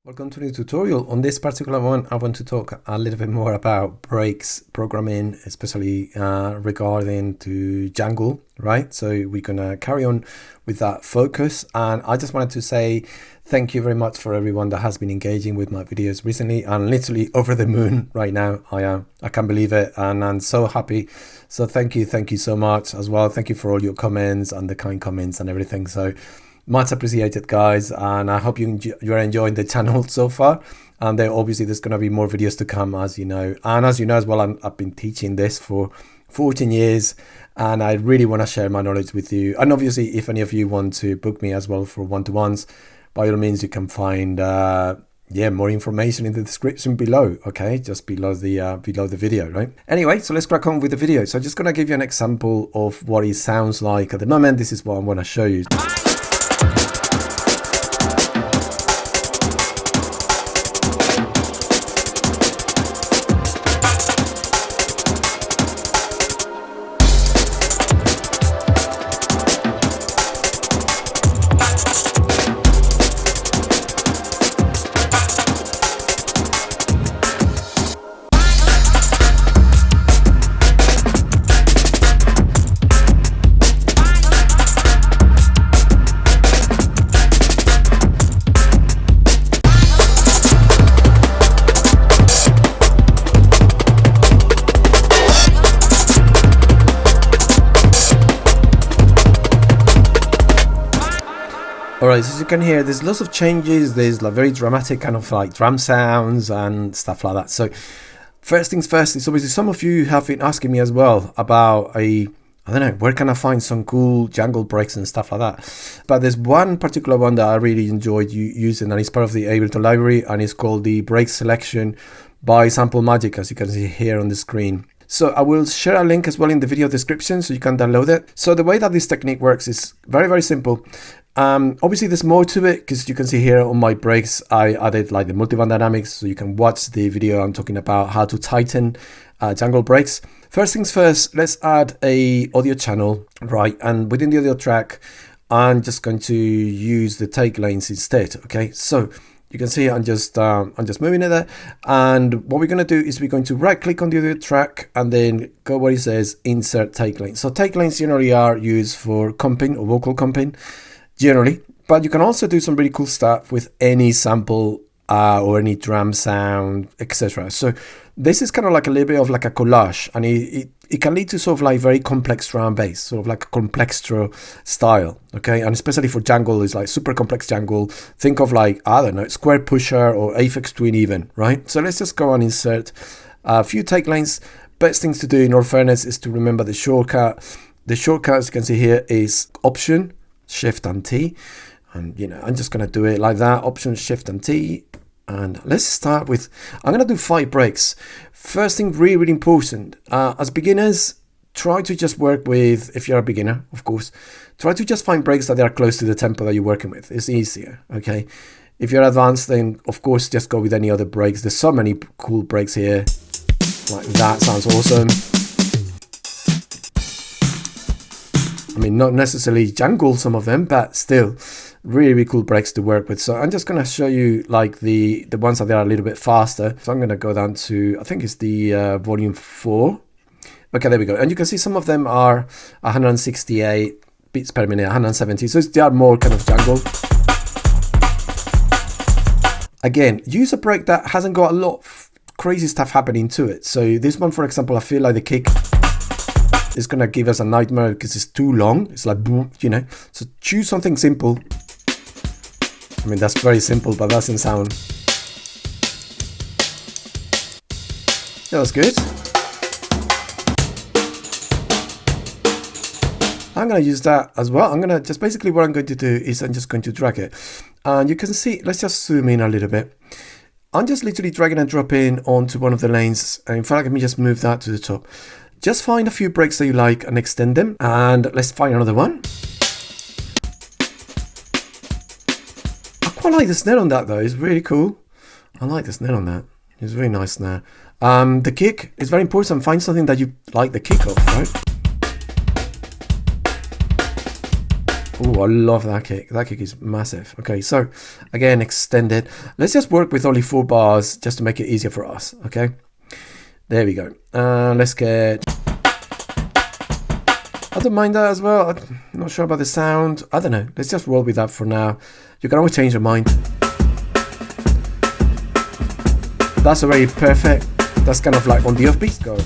Welcome to the tutorial. On this particular one, I want to talk a little bit more about breaks programming, especially regarding to Django, right? So we're gonna carry on with that focus. And I just wanted to say thank you very much for everyone that has been engaging with my videos recently. I'm literally over the moon right now. I can't believe it, and I'm so happy. So thank you so much as well. Thank you for all your comments and the kind comments and everything. So much appreciated, guys, and I hope you're enjoying the channel so far. And obviously there's going to be more videos to come, as you know. And as you know as well, I've been teaching this for 14 years, and I really want to share my knowledge with you. And obviously, if any of you want to book me as well for one-to-ones, by all means, you can find more information in the description below. Okay, just below the video, right? Anyway, so let's crack on with the video. So I'm just going to give you an example of what it sounds like at the moment. This is what I'm going to show you. Alright, so as you can hear, there's lots of changes. There's like very dramatic kind of like drum sounds and stuff like that. So first things first, is obviously some of you have been asking me as well about I don't know, where can I find some cool Django breaks and stuff like that. But there's one particular one that I really enjoyed using, and it's part of the Ableton library, and it's called the Break Selection by Sample Magic, as you can see here on the screen. So I will share a link as well in the video description so you can download it. So the way that this technique works is very, very simple. Obviously there's more to it, because you can see here on my breaks, I added like the multiband dynamics, so you can watch the video I'm talking about how to tighten Django breaks. First things first, let's add a audio channel, right? And within the audio track, I'm just going to use the take lanes instead. Okay, so you can see I'm just moving it there, and what we're going to do is we're going to right click on the audio track and then go where it says insert take lanes. So take lanes generally are used for comping or vocal comping generally, but you can also do some really cool stuff with any sample or any drum sound, etc. So this is kind of like a little bit of like a collage, and it can lead to sort of like very complex drum bass, sort of like a complextro style, okay? And especially for Django, it's like super complex Django. Think of like, I don't know, Square Pusher or Aphex Twin even, right? So let's just go and insert a few take lanes. Best things to do in all fairness is to remember the shortcut. The shortcut, as you can see here, is Option, Shift and T. And, you know, I'm just going to do it like that, Option, Shift and T. And let's start with, I'm going to do 5 breaks. First thing, really, really important. As beginners, try to just work with, if you're a beginner, of course, try to just find breaks that are close to the tempo that you're working with. It's easier, okay? If you're advanced, then of course, just go with any other breaks. There's so many cool breaks here. Like that sounds awesome. I mean, not necessarily Django, some of them, but still really, really cool breaks to work with. So I'm just going to show you like the ones that are a little bit faster. So I'm going to go down to, I think it's the volume 4. Okay, there we go. And you can see some of them are 168 beats per minute, 170. So they are more kind of Django. Again, use a break that hasn't got a lot of crazy stuff happening to it. So this one, for example, I feel like the kick is going to give us a nightmare because it's too long. It's like, boom, you know. So choose something simple. I mean, that's very simple, but that doesn't sound. Yeah, that's good. I'm going to use that as well. I'm going to just basically what I'm going to do is I'm just going to drag it. And you can see, let's just zoom in a little bit. I'm just literally dragging and dropping onto one of the lanes. And in fact, let me just move that to the top. Just find a few breaks that you like and extend them. And let's find another one. I quite like the snare on that though. It's really cool. I like the snare on that. It's really nice snare. The kick is very important. Find something that you like the kick of, right? Oh, I love that kick. That kick is massive. Okay, so again, extend it. Let's just work with only 4 bars just to make it easier for us. Okay, there we go. Let's get... I don't mind that as well. I'm not sure about the sound. I don't know. Let's just roll with that for now. You can always change your mind. That's already perfect. That's kind of like on the offbeat. Go.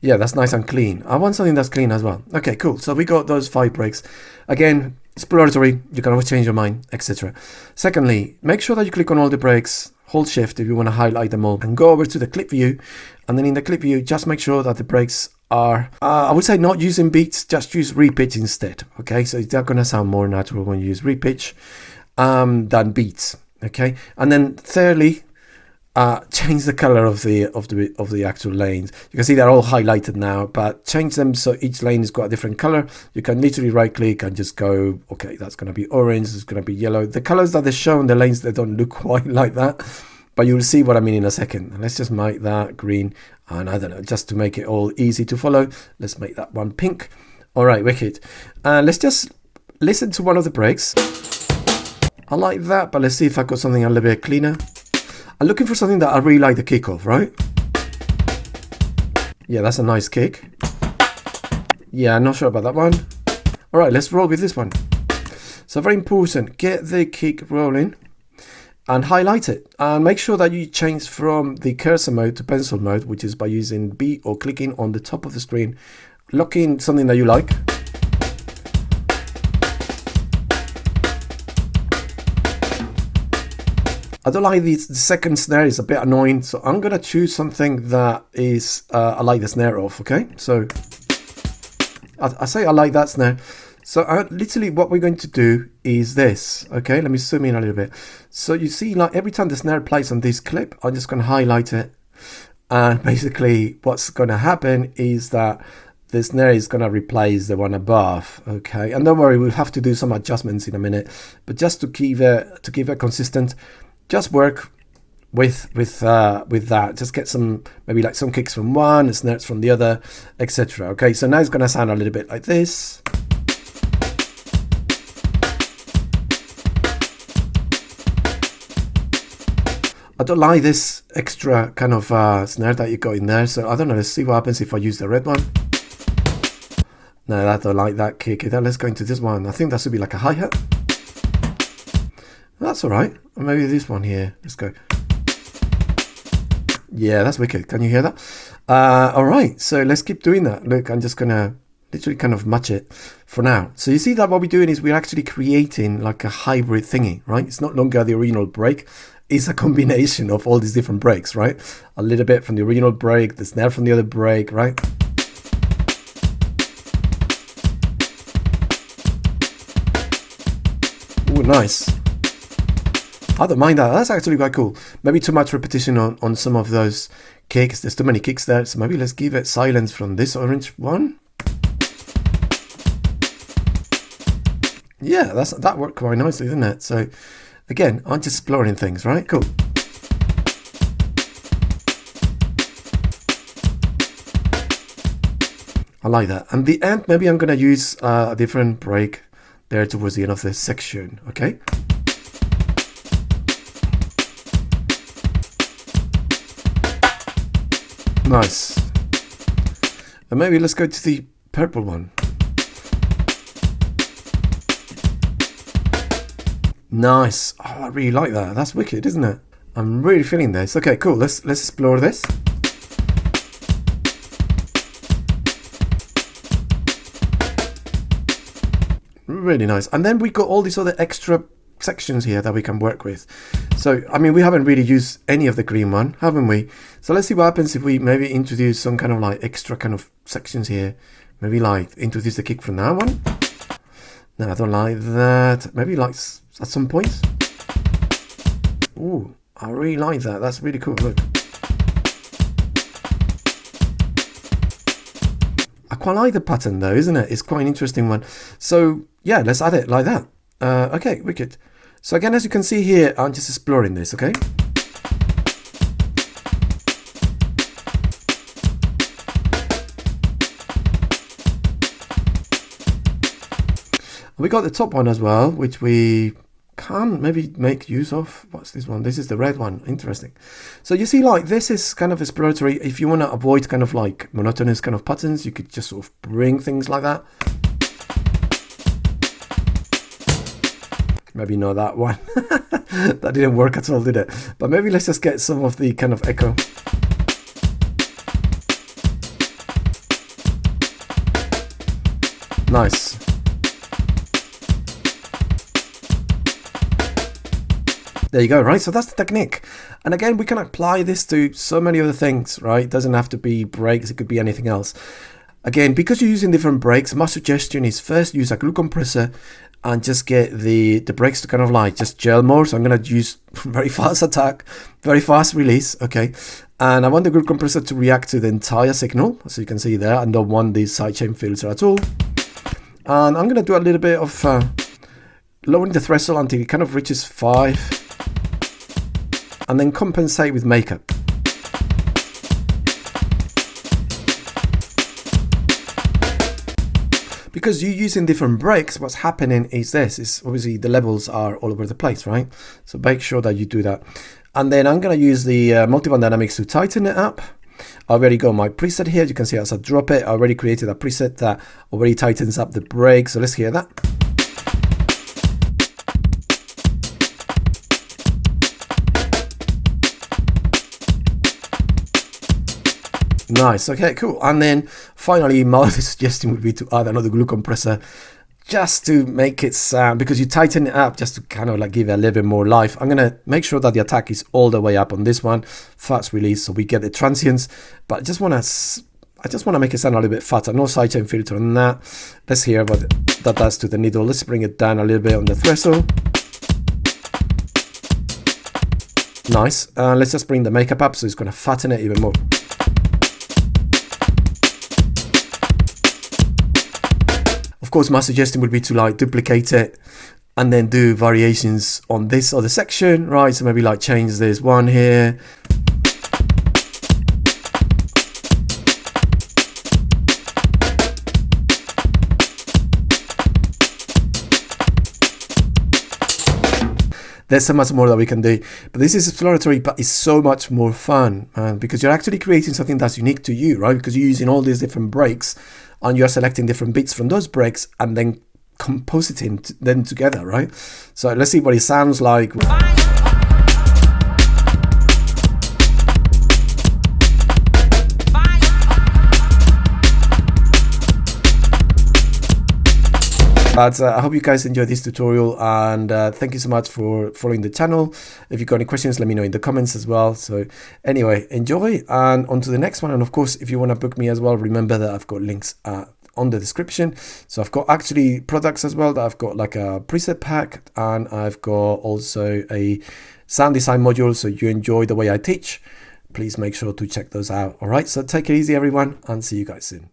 Yeah, that's nice and clean. I want something that's clean as well. Okay, cool. So we got those 5 breaks. Again, exploratory. You can always change your mind, etc. Secondly, make sure that you click on all the breaks. Hold shift if you want to highlight them all. And go over to the clip view. And then in the clip view, just make sure that the breaks are, I would say not using beats, just use repitch instead. Okay, so it's going to sound more natural when you use repitch than beats. Okay, and then thirdly, change the color of the actual lanes. You can see they're all highlighted now, but change them so each lane has got a different color. You can literally right click and just go, okay, that's going to be orange, it's going to be yellow. The colors that they're shown, the lanes, they don't look quite like that, but you'll see what I mean in a second. Let's just make that green, and I don't know, just to make it all easy to follow, let's make that one pink. All right, wicked. Let's just listen to one of the breaks. I like that, but let's see if I've got something a little bit cleaner. I'm looking for something that I really like the kick of, right? Yeah, that's a nice kick. Yeah, I'm not sure about that one. All right, let's roll with this one. So very important, get the kick rolling and highlight it. And make sure that you change from the cursor mode to pencil mode, which is by using B or clicking on the top of the screen. Lock in something that you like. I don't like the second snare, it's a bit annoying, so I'm gonna choose something that is I like the snare of. Okay, so I say I like that snare. So literally what we're going to do is this. Okay, let me zoom in a little bit. So you see, like every time the snare plays on this clip, I'm just gonna highlight it, and basically what's gonna happen is that the snare is going to replace the one above. Okay, and don't worry, we'll have to do some adjustments in a minute, but just to keep it consistent, just work with that. Just get some, maybe like some kicks from one, snares from the other, etc. Okay, so now it's going to sound a little bit like this. I don't like this extra kind of snare that you got in there, so I don't know. Let's see what happens if I use the red one. No, I don't like that kick. Let's go into this one. I think that should be like a hi-hat. That's all right. Or maybe this one here. Let's go. Yeah, that's wicked. Can you hear that? All right, so let's keep doing that. Look, I'm just gonna literally kind of match it for now. So you see that what we're doing is we're actually creating like a hybrid thingy, right? It's not longer the original break. It's a combination of all these different breaks, right? A little bit from the original break, the snare from the other break, right? Ooh, nice. I don't mind that. That's actually quite cool. Maybe too much repetition on some of those kicks. There's too many kicks there. So maybe let's give it silence from this orange one. Yeah, that worked quite nicely, didn't it? So again, I'm just exploring things, right? Cool. I like that. And the end, maybe I'm going to use a different break there towards the end of this section, okay? Nice. And maybe let's go to the purple one. Nice. Oh, I really like that. That's wicked, isn't it? I'm really feeling this. Okay, cool. Let's explore this. Really nice. And then we got all these other extra sections here that we can work with. So, I mean, we haven't really used any of the green one, haven't we? So let's see what happens if we maybe introduce some kind of like extra kind of sections here. Maybe like introduce the kick from that one. No, I don't like that. Maybe like at some point. Ooh, I really like that. That's really cool. Look. I quite like the pattern though, isn't it? It's quite an interesting one. So yeah, let's add it like that. Okay, wicked. So again, as you can see here, I'm just exploring this, okay? We got the top one as well, which we can maybe make use of. What's this one? This is the red one. Interesting. So you see, like, this is kind of exploratory. If you want to avoid kind of like monotonous kind of patterns, you could just sort of bring things like that. Maybe not that one. That didn't work at all, did it? But maybe let's just get some of the kind of echo. Nice. There you go, right? So that's the technique. And again, we can apply this to so many other things, right? It doesn't have to be breaks, it could be anything else. Again, because you're using different breaks, my suggestion is first use a glue compressor and just get the breaks to kind of like just gel more. So I'm going to use very fast attack, very fast release, okay? And I want the glue compressor to react to the entire signal, as you can see there. I don't want the sidechain filter at all. And I'm going to do a little bit of lowering the threshold until it kind of reaches 5. And then compensate with makeup. Because you're using different breaks, what's happening is this, is obviously the levels are all over the place, right? So make sure that you do that. And then I'm going to use the multiband dynamics to tighten it up. I already got my preset here. You can see as I drop it, I already created a preset that already tightens up the break. So let's hear that. Nice, okay, cool. And then finally, my other suggestion would be to add another glue compressor just to make it sound, because you tighten it up just to kind of like give it a little bit more life. I'm gonna make sure that the attack is all the way up on this one, fast release, so we get the transients. But I just want to make it sound a little bit fatter. No sidechain filter on that. Let's hear what that does to the needle. Let's bring it down a little bit on the threshold. Nice. Let's just bring the makeup up, so it's gonna fatten it even more. Of course, my suggestion would be to like duplicate it and then do variations on this other section, right? So maybe like change this one here. There's so much more that we can do, but this is exploratory, but it's so much more fun, because you're actually creating something that's unique to you, right? Because you're using all these different breaks and you're selecting different bits from those breaks and then compositing them together, right? So let's see what it sounds like. But I hope you guys enjoyed this tutorial, and thank you so much for following the channel. If you've got any questions, let me know in the comments as well. So anyway, enjoy, and on to the next one. And of course, if you want to book me as well, remember that I've got links on the description. So I've got actually products as well, that I've got like a preset pack, and I've got also a sound design module. So you enjoy the way I teach, please make sure to check those out. All right, so take it easy everyone, and see you guys soon.